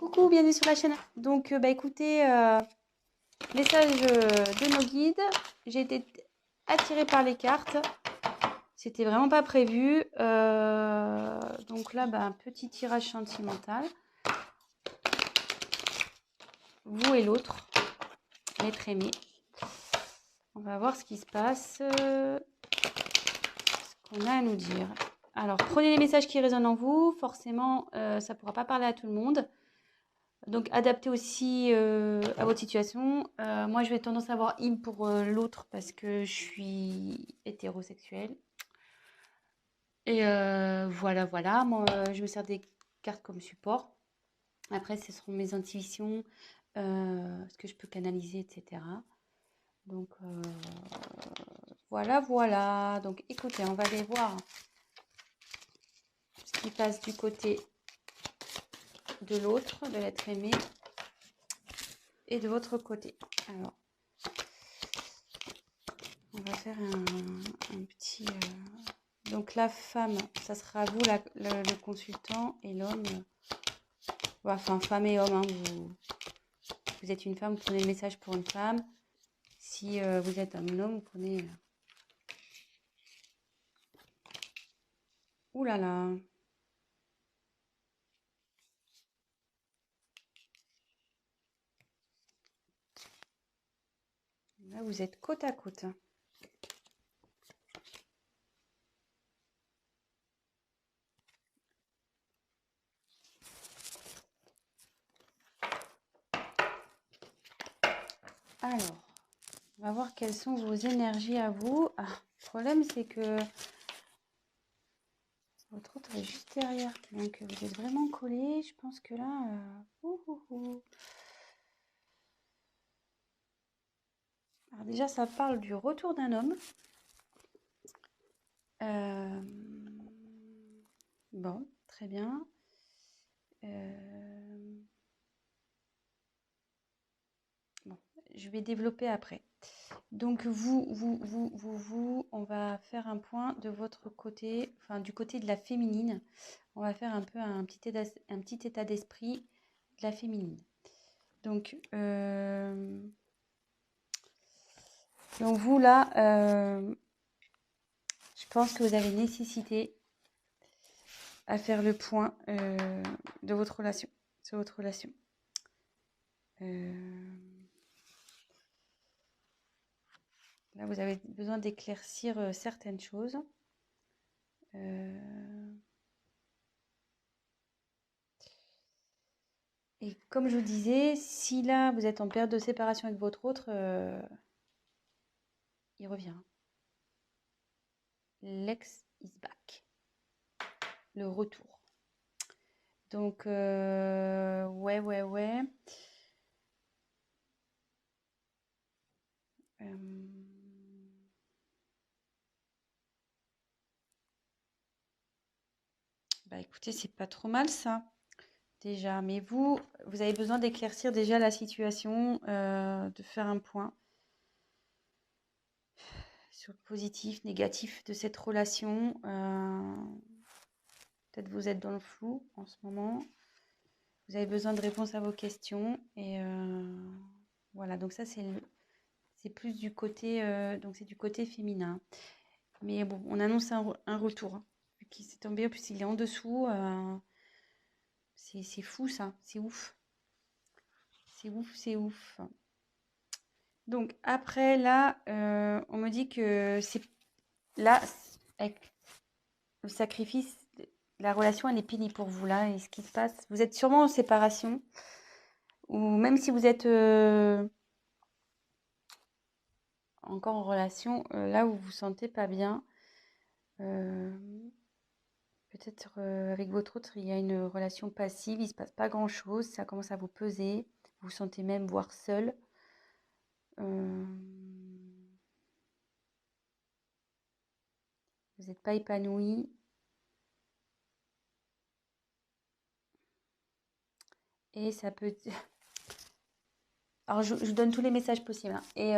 Coucou, bienvenue sur la chaîne. Donc, écoutez, message de nos guides. J'ai été attirée par les cartes. C'était vraiment pas prévu. Donc là, un petit tirage sentimental. Vous et l'autre, l'être aimé. On va voir ce qui se passe, ce qu'on a à nous dire. Alors, prenez les messages qui résonnent en vous. Forcément, ça ne pourra pas parler à tout le monde. Donc, adaptez aussi à votre situation. Moi, je vais tendance à avoir im pour l'autre parce que je suis hétérosexuelle. Et voilà. Moi, je me sers des cartes comme support. Après, ce seront mes intuitions, ce que je peux canaliser, etc. Donc, voilà. Donc, écoutez, on va aller voir ce qui passe du côté de l'autre, de l'être aimé, et de votre côté. Alors, on va faire un petit... Donc la femme, ça sera vous le consultant, et l'homme, enfin femme et homme, hein, vous êtes une femme, vous prenez le message pour une femme. Si vous êtes un homme, vous prenez... Ouh là là. Là, vous êtes côte à côte. Alors, on va voir quelles sont vos énergies à vous. Ah, le problème, c'est que votre autre est juste derrière. Donc, vous êtes vraiment collés. Je pense que là... Alors déjà, ça parle du retour d'un homme. Bon, très bien. Bon, je vais développer après. Donc vous, on va faire un point de votre côté, enfin du côté de la féminine. On va faire un peu un petit état d'esprit de la féminine. Donc vous là, je pense que vous avez nécessité à faire le point de votre relation, sur votre relation. Là, vous avez besoin d'éclaircir certaines choses. Et comme je vous disais, si là, vous êtes en période de séparation avec votre autre, il revient. L'ex is back. Le retour. Donc, ouais. Écoutez, c'est pas trop mal ça, déjà. Mais vous avez besoin d'éclaircir déjà la situation, de faire un point sur le positif, négatif de cette relation. Peut-être vous êtes dans le flou en ce moment. Vous avez besoin de réponses à vos questions. Et voilà, donc ça, c'est plus du côté, donc c'est du côté féminin. Mais bon, on annonce un retour qui s'est tombé, en plus il est en dessous. C'est fou ça, c'est ouf. C'est ouf. Donc après là, on me dit que c'est là, avec le sacrifice, la relation elle est finie pour vous là. Et ce qui se passe, vous êtes sûrement en séparation. Ou même si vous êtes encore en relation, là où vous vous sentez pas bien, peut-être avec votre autre, il y a une relation passive, il se passe pas grand-chose, ça commence à vous peser, vous vous sentez même voire seul. Vous n'êtes pas épanoui. Et ça peut... Alors, je vous donne tous les messages possibles, hein. Et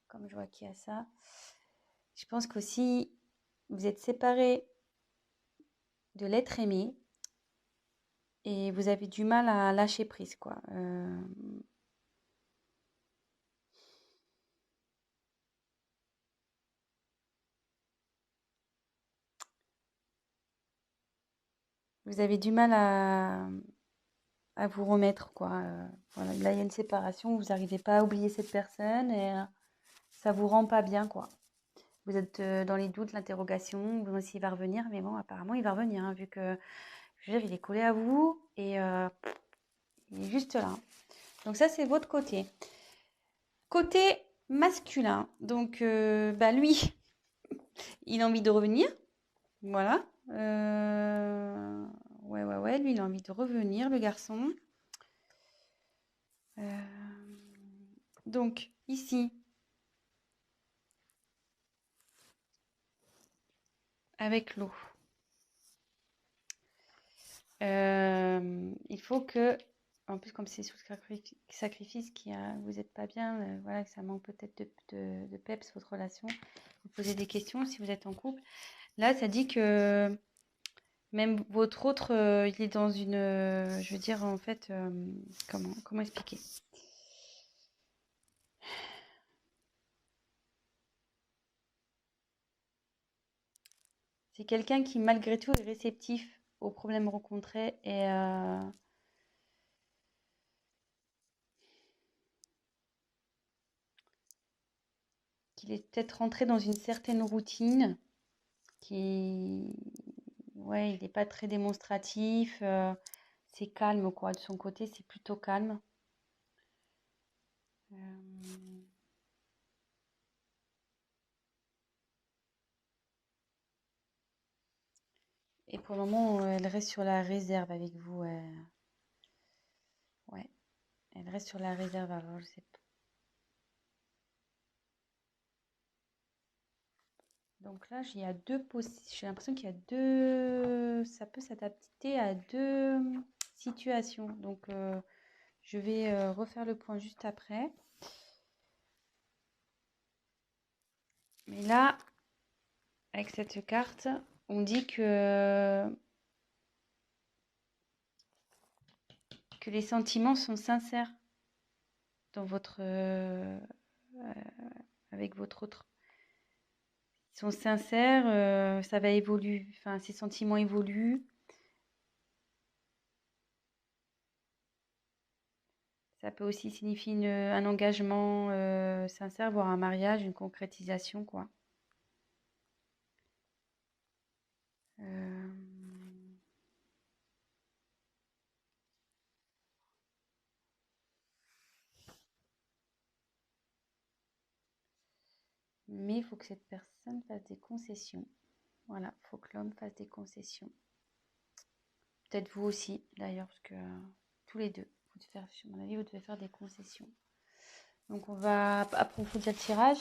comme je vois qu'il y a ça, je pense qu'aussi, vous êtes séparés de l'être aimé. et vous avez du mal à lâcher prise, quoi. Vous avez du mal à vous remettre, quoi. Voilà, là, il y a une séparation, vous n'arrivez pas à oublier cette personne et ça vous rend pas bien, quoi. Vous êtes dans les doutes, l'interrogation, vous demandez s'il va revenir, mais bon, apparemment, il va revenir, hein, vu que, je veux dire, il est collé à vous et il est juste là. Donc ça, c'est votre côté. Côté masculin, donc bah lui, il a envie de revenir, voilà. Ouais, lui, il a envie de revenir, le garçon. Donc ici, avec l'eau, il faut que, en plus comme c'est sous sacrifice, vous n'êtes pas bien, voilà, que ça manque peut-être de peps, votre relation, vous posez des questions si vous êtes en couple. Là, ça dit que même votre autre, il est dans une, je veux dire, en fait, comment expliquer? C'est quelqu'un qui, malgré tout, est réceptif aux problèmes rencontrés et qu'il est peut-être rentré dans une certaine routine, qui, ouais, il n'est pas très démonstratif, c'est calme, quoi. De son côté, c'est plutôt calme. Euh, Et pour le moment, elle reste sur la réserve avec vous. Ouais, elle reste sur la réserve. Alors, je sais pas. Donc là, il y a deux j'ai l'impression qu'il y a deux. Ça peut s'adapter à deux situations. Donc, je vais refaire le point juste après. Mais là, avec cette carte, on dit que les sentiments sont sincères dans avec votre autre. Ils sont sincères, ça va évoluer, enfin, ces sentiments évoluent. Ça peut aussi signifier un engagement sincère, voire un mariage, une concrétisation, quoi. Euh, Mais il faut que cette personne fasse des concessions. Voilà, il faut que l'homme fasse des concessions. Peut-être vous aussi, d'ailleurs, parce que tous les deux, à mon avis, vous devez faire des concessions. Donc, on va approfondir le tirage.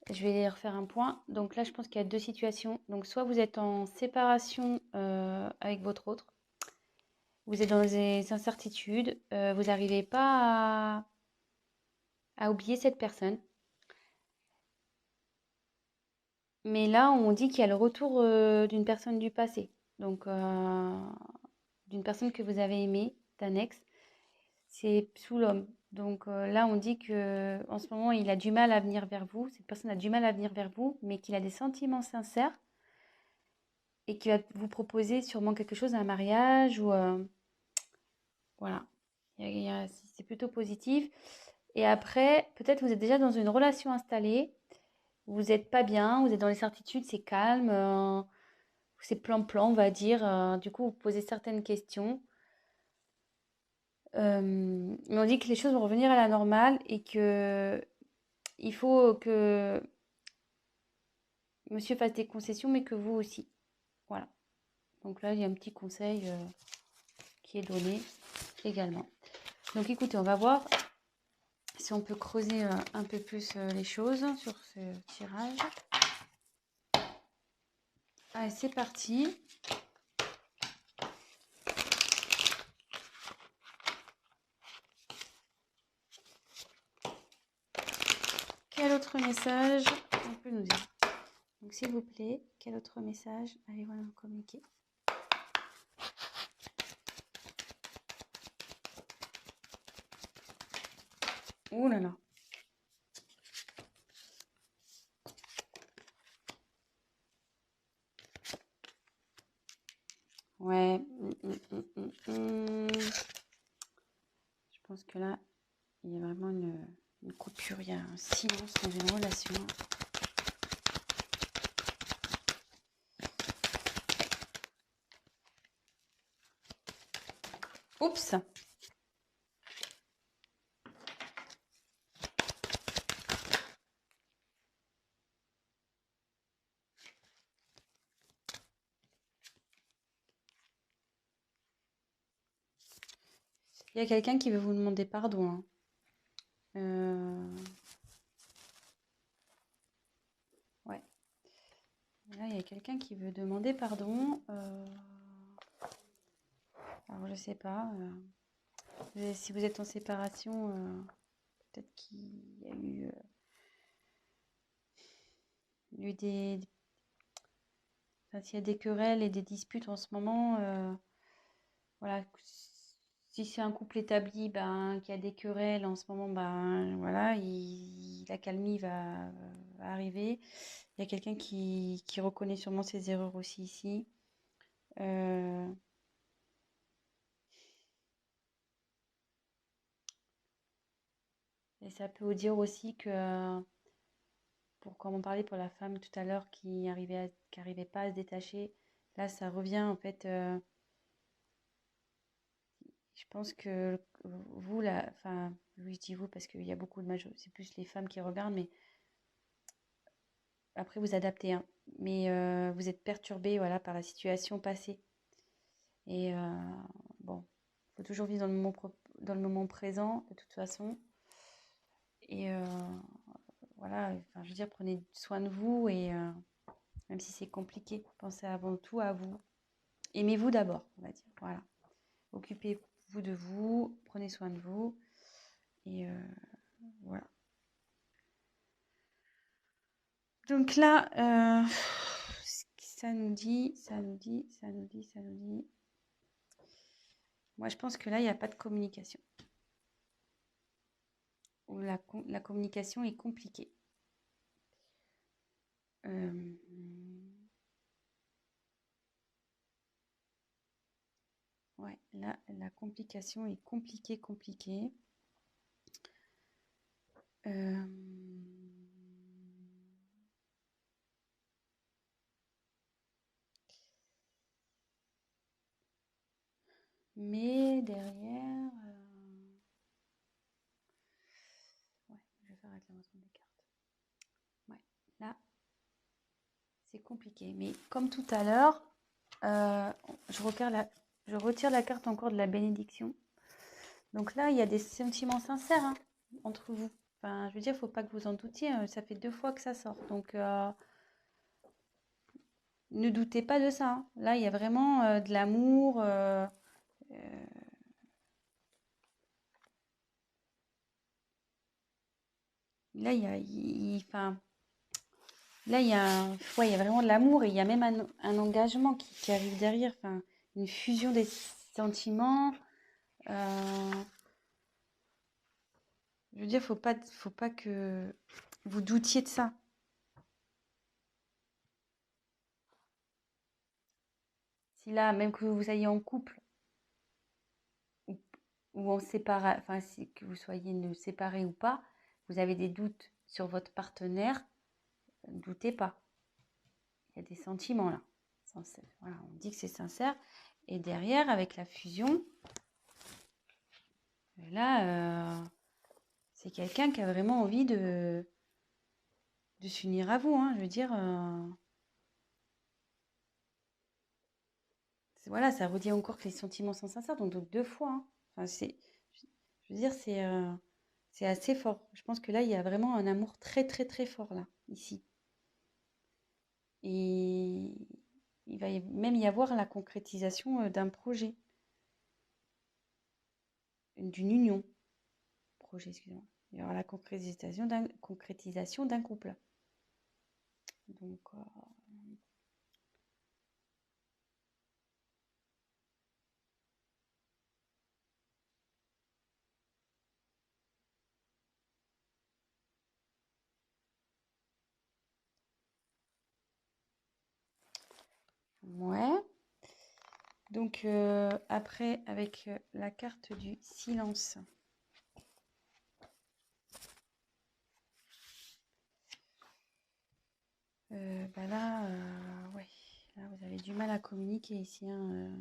Je vais refaire un point. Donc là, je pense qu'il y a deux situations. Donc, soit vous êtes en séparation avec votre autre, vous êtes dans des incertitudes, vous n'arrivez pas à oublier cette personne. Mais là, on dit qu'il y a le retour d'une personne du passé. Donc, d'une personne que vous avez aimée, d'un ex. C'est sous l'homme. Donc là, on dit que en ce moment, il a du mal à venir vers vous. Cette personne a du mal à venir vers vous, mais qu'il a des sentiments sincères et qu'il va vous proposer sûrement quelque chose, un mariage ou voilà. C'est plutôt positif. Et après, peut-être vous êtes déjà dans une relation installée. Vous n'êtes pas bien, vous êtes dans les certitudes, c'est calme, c'est plan-plan, on va dire. Du coup, vous posez certaines questions. Mais on dit que les choses vont revenir à la normale et que il faut que monsieur fasse des concessions, mais que vous aussi. Voilà. Donc là, il y a un petit conseil qui est donné également. Donc écoutez, on va voir si on peut creuser un peu plus les choses sur ce tirage. Allez, c'est parti. Quel autre message on peut nous dire? Donc s'il vous plaît, quel autre message allez-vous nous communiquer? Ouh là là. Ouais. Je pense que là, il y a vraiment une coupure, il y a un silence dans une relation. Oups! Il y a quelqu'un qui veut vous demander pardon, hein. Ouais. Là, il y a quelqu'un qui veut demander pardon. Alors, je sais pas. Si vous êtes en séparation, peut-être qu'il y a eu enfin, s'il y a des querelles et des disputes en ce moment, voilà. Si c'est un couple établi, ben, qui a des querelles en ce moment, ben, voilà, l'accalmie va arriver. Il y a quelqu'un qui reconnaît sûrement ses erreurs aussi ici. Euh, et ça peut vous dire aussi que, comme on parlait pour la femme tout à l'heure qui arrivait pas à se détacher, là ça revient en fait. Je pense que vous, là, enfin, oui, je dis vous parce qu'il y a beaucoup de c'est plus les femmes qui regardent, mais après vous adaptez, hein. Mais vous êtes perturbé, voilà, par la situation passée. Et bon, il faut toujours vivre dans le moment présent, de toute façon. Et voilà, enfin, je veux dire, prenez soin de vous et même si c'est compliqué, pensez avant tout à vous. Aimez-vous d'abord, on va dire. Voilà. Occupez-vous de vous, prenez soin de vous. Et voilà. Donc là, ça nous dit. Moi, je pense que là, il n'y a pas de communication. Ou la communication est compliquée. Ouais, là, la complication est compliquée. Mais derrière, ouais, je vais faire réclamation des cartes. Ouais, là, c'est compliqué. Mais comme tout à l'heure, je retire la carte encore de la bénédiction. Donc là, il y a des sentiments sincères, hein, entre vous. Enfin, je veux dire, il ne faut pas que vous en doutiez. Ça fait 2 fois que ça sort. Donc, ne doutez pas de ça, hein. Là, il y a vraiment de l'amour. Là, enfin, là, ouais, il y a vraiment de l'amour et il y a même un engagement qui arrive derrière. Enfin, une fusion des sentiments. Je veux dire, faut pas que vous doutiez de ça. Si là, même que vous soyez en couple ou, en séparé, enfin, que vous soyez séparés ou pas, vous avez des doutes sur votre partenaire, ne doutez pas. Il y a des sentiments là. Voilà, on dit que c'est sincère. Et derrière, avec la fusion, là, c'est quelqu'un qui a vraiment envie de s'unir à vous, hein. Je veux dire, voilà, ça redit encore que les sentiments sont sincères, donc 2 fois, hein. Enfin, je veux dire, c'est assez fort. Je pense que là, il y a vraiment un amour très, très, très fort, là, ici. Et il va même y avoir la concrétisation d'un projet, d'une union. Projet, excusez-moi. Il y aura la concrétisation d'un couple. Donc, Ouais. Donc, après, avec la carte du silence. Bah là, ouais. Là, vous avez du mal à communiquer ici, hein,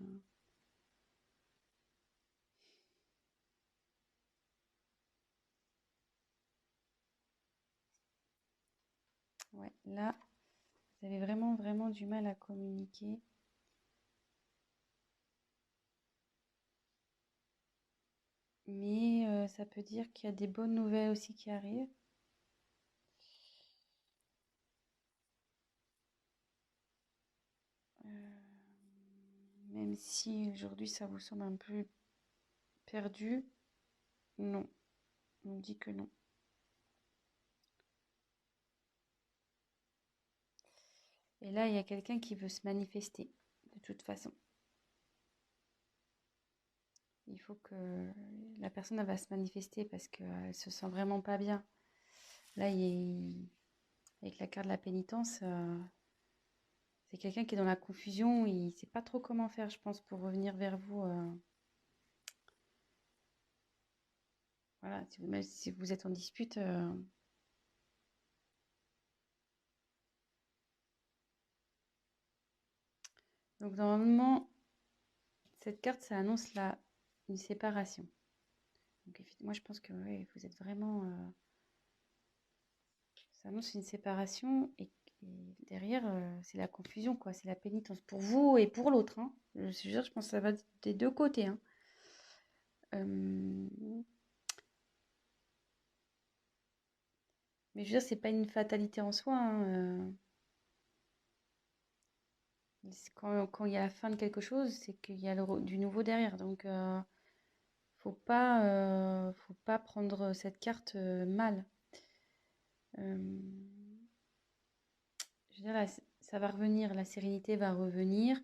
Ouais, là, vous avez vraiment, vraiment du mal à communiquer. Mais ça peut dire qu'il y a des bonnes nouvelles aussi qui arrivent. Même si aujourd'hui ça vous semble un peu perdu, non, on dit que non. Et là, il y a quelqu'un qui veut se manifester, de toute façon. Il faut que la personne elle va se manifester parce qu'elle se sent vraiment pas bien. Là, avec la carte de la pénitence, c'est quelqu'un qui est dans la confusion. Il ne sait pas trop comment faire, je pense, pour revenir vers vous. Voilà, même si vous êtes en dispute. Donc, normalement, cette carte, ça annonce une séparation. Donc, moi, je pense que ouais, vous êtes vraiment. Ça annonce une séparation et derrière, c'est la confusion, quoi. C'est la pénitence pour vous et pour l'autre, hein. Je pense que ça va des deux côtés, hein. Mais je veux dire, c'est pas une fatalité en soi, hein, quand il y a la fin de quelque chose, c'est qu'il y a du nouveau derrière. Donc, faut pas prendre cette carte mal. Euh, je veux dire, ça va revenir, la sérénité va revenir.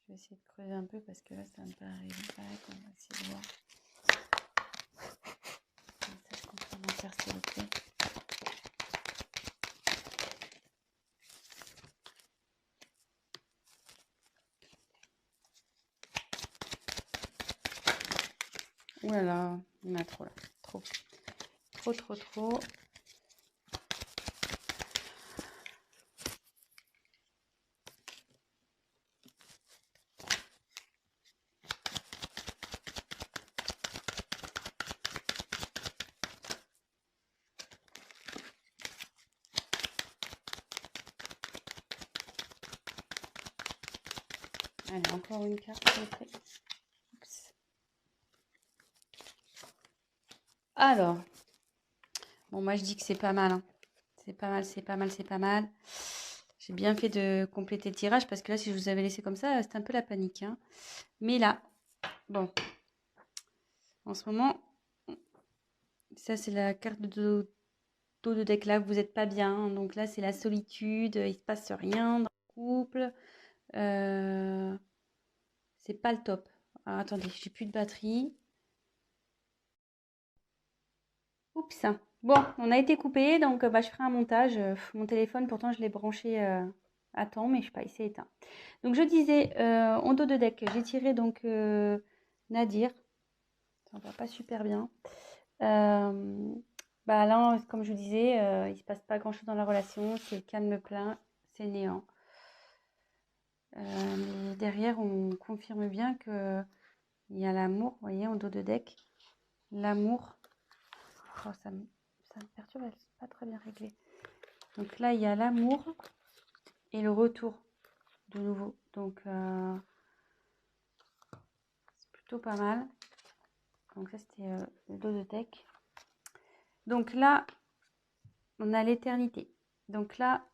Je vais essayer de creuser un peu parce que là, ça me paraît pas. On va essayer de voir. Un message complémentaire, s'il vous plaît. Ouh là là, il y en a trop là. Trop. Trop, trop, trop. Allez, encore une carte, s'il vous plaît. Oups. Alors, bon, moi je dis que c'est pas mal, hein. C'est pas mal, c'est pas mal, c'est pas mal. J'ai bien fait de compléter le tirage parce que là, si je vous avais laissé comme ça, c'était un peu la panique, hein. Mais là, bon, en ce moment, ça c'est la carte de dos de deck là, vous n'êtes pas bien, hein. Donc là, c'est la solitude, il se passe rien dans le couple. C'est pas le top. Alors, attendez, j'ai plus de batterie. Oups. Bon, on a été coupé, donc bah, je ferai un montage. Mon téléphone, pourtant, je l'ai branché à temps, mais je sais pas, il s'est éteint. Donc, je disais, en dos de deck, j'ai tiré donc Nadir. Ça va pas super bien. Bah là, comme je vous disais, il se passe pas grand-chose dans la relation. C'est le calme plein, c'est néant. Mais derrière, on confirme bien que il y a l'amour, vous voyez, en dos de deck. L'amour. Oh, ça me perturbe, elle n'est pas très bien réglée. Donc là, il y a l'amour et le retour de nouveau. Donc, c'est plutôt pas mal. Donc ça, c'était le dos de deck. Donc là, on a l'éternité. Donc là,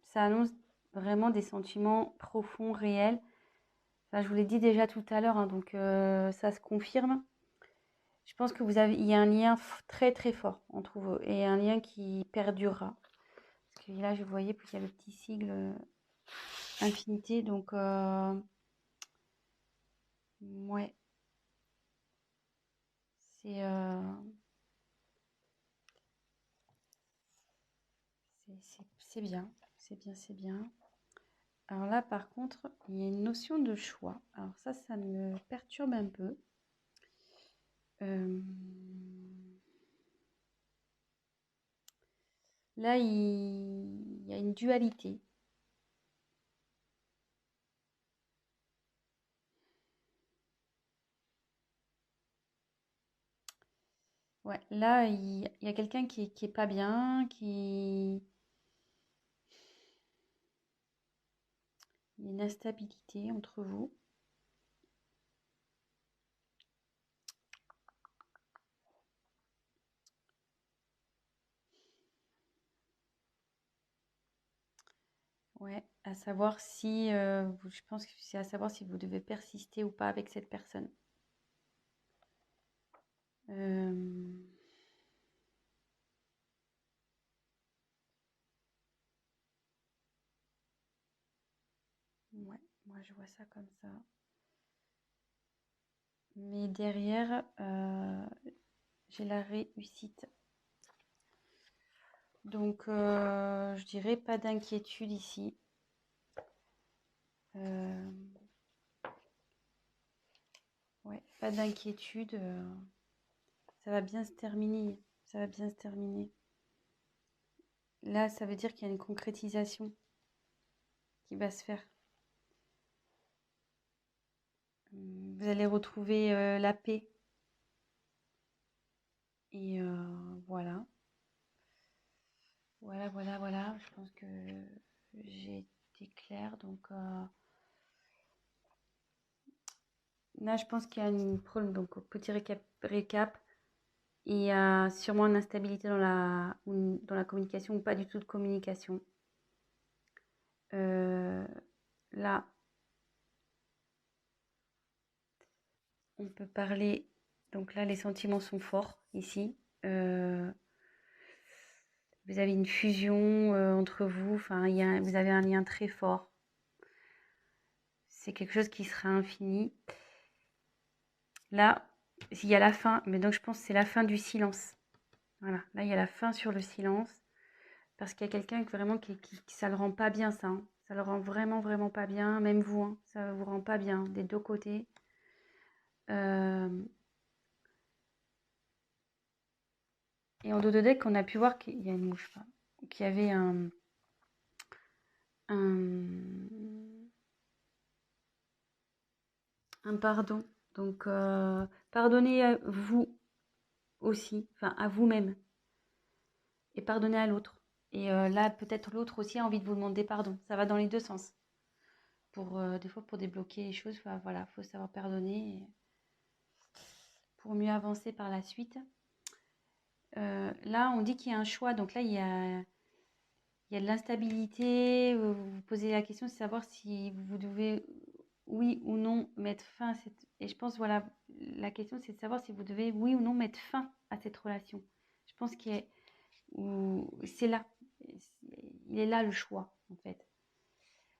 ça annonce vraiment des sentiments profonds, réels. Enfin, je vous l'ai dit déjà tout à l'heure, hein, donc ça se confirme. Je pense que il y a un lien très très fort entre vous et un lien qui perdurera. Parce que là, je voyais qu'il y a le petit sigle infinité. Donc, ouais, c'est c'est bien. C'est bien, c'est bien. Alors là, par contre, il y a une notion de choix. Alors ça me perturbe un peu. Là, il y a une dualité. Ouais, là, il y a quelqu'un qui est pas bien, il y a une instabilité entre vous. Ouais, à savoir si, je pense que c'est à savoir si vous devez persister ou pas avec cette personne. Euh, ouais, moi je vois ça comme ça. Mais derrière, j'ai la réussite. Donc, je dirais pas d'inquiétude ici. Euh, ouais, pas d'inquiétude. Ça va bien se terminer. Ça va bien se terminer. Là, ça veut dire qu'il y a une concrétisation qui va se faire. Vous allez retrouver la paix. Et voilà. Voilà, voilà, voilà. Je pense que j'ai été claire. Donc là, je pense qu'il y a une problème. Donc, petit récap. Il y a sûrement une instabilité dans la communication ou pas du tout de communication. Là, on peut parler. Donc là, les sentiments sont forts ici. Vous avez une fusion entre vous. Enfin, vous avez un lien très fort. C'est quelque chose qui sera infini. Là, il y a la fin, mais donc je pense que c'est la fin du silence. Voilà, là il y a la fin sur le silence, parce qu'il y a quelqu'un vraiment qui ça le rend pas bien ça. Hein. Ça le rend vraiment, vraiment pas bien, même vous, hein, ça vous rend pas bien des deux côtés. Et en dos de deck, on a pu voir qu'il y a une mouche, qu'il y avait un pardon. Donc, pardonnez à vous aussi, enfin à vous-même, et pardonnez à l'autre. Et là, peut-être l'autre aussi a envie de vous demander pardon. Ça va dans les deux sens. Des fois, pour débloquer les choses, voilà, faut savoir pardonner pour mieux avancer par la suite. Là, on dit qu'il y a un choix. Donc là, il y a de l'instabilité. Vous vous posez la question de savoir si vous devez, oui ou non, mettre fin à cette... Et je pense, voilà, la question, c'est de savoir si vous devez, oui ou non, mettre fin à cette relation. Je pense c'est là. Il est là le choix, en fait.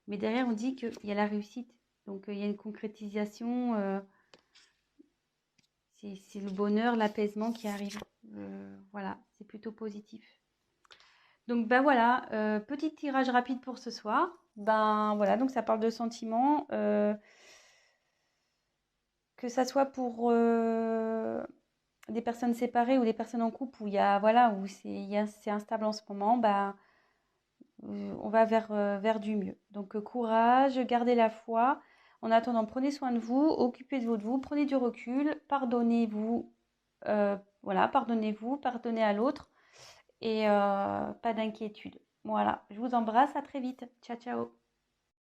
Mais derrière, on dit qu'il y a la réussite. Donc, il y a une concrétisation. C'est le bonheur, l'apaisement qui arrive. Voilà, c'est plutôt positif. Donc, ben voilà, petit tirage rapide pour ce soir. Ben voilà, donc ça parle de sentiments. Que ça soit pour des personnes séparées ou des personnes en couple où il y a, voilà, où c'est instable en ce moment, ben, on va vers du mieux. Donc, courage, gardez la foi. En attendant, prenez soin de vous, occupez de vous, prenez du recul, pardonnez-vous, voilà, pardonnez-vous, pardonnez à l'autre et pas d'inquiétude. Voilà, je vous embrasse, à très vite. Ciao, ciao.